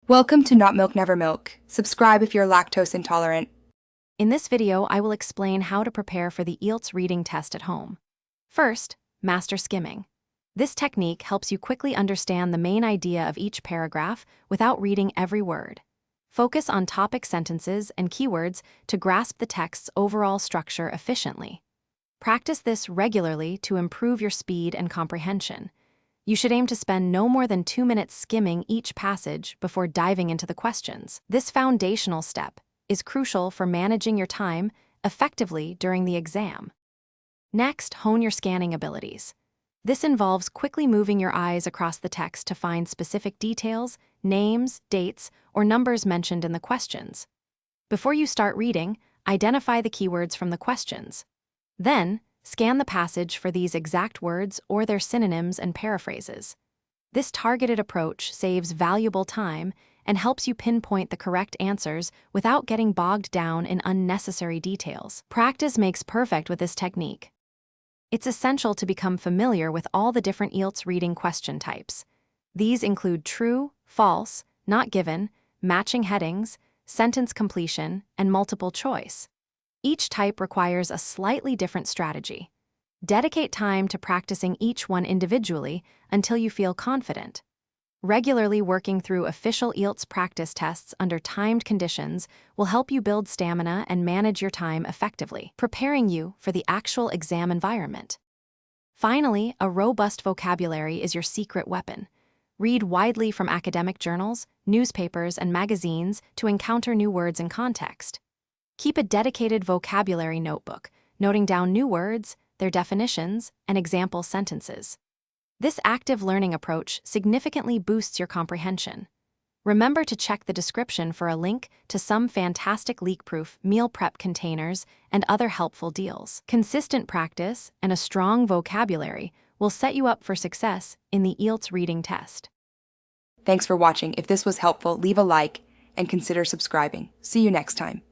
Welcome to Not Milk Never Milk. Subscribe if you're lactose intolerant. In this video, I will explain how to prepare for the IELTS reading test at home. First, master skimming. This technique helps you quickly understand the main idea of each paragraph without reading every word. Focus on topic sentences and keywords to grasp the text's overall structure efficiently. Practice this regularly to improve your speed and comprehension. You should aim to spend no more than 2 minutes skimming each passage before diving into the questions. This foundational step is crucial for managing your time effectively during the exam. Next, hone your scanning abilities. This involves quickly moving your eyes across the text to find specific details, names, dates, or numbers mentioned in the questions. Before you start reading, identify the keywords from the questions. Then, scan the passage for these exact words or their synonyms and paraphrases. This targeted approach saves valuable time and helps you pinpoint the correct answers without getting bogged down in unnecessary details. Practice makes perfect with this technique. It's essential to become familiar with all the different IELTS reading question types. These include true, false, not given, matching headings, sentence completion, and multiple choice. Each type requires a slightly different strategy. Dedicate time to practicing each one individually until you feel confident. Regularly working through official IELTS practice tests under timed conditions will help you build stamina and manage your time effectively, preparing you for the actual exam environment. Finally, a robust vocabulary is your secret weapon. Read widely from academic journals, newspapers, and magazines to encounter new words in context. Keep a dedicated vocabulary notebook, noting down new words, their definitions, and example sentences. This active learning approach significantly boosts your comprehension. Remember to check the description for a link to some fantastic leak-proof meal prep containers and other helpful deals. Consistent practice and a strong vocabulary will set you up for success in the IELTS reading test. Thanks for watching. If this was helpful, leave a like and consider subscribing. See you next time.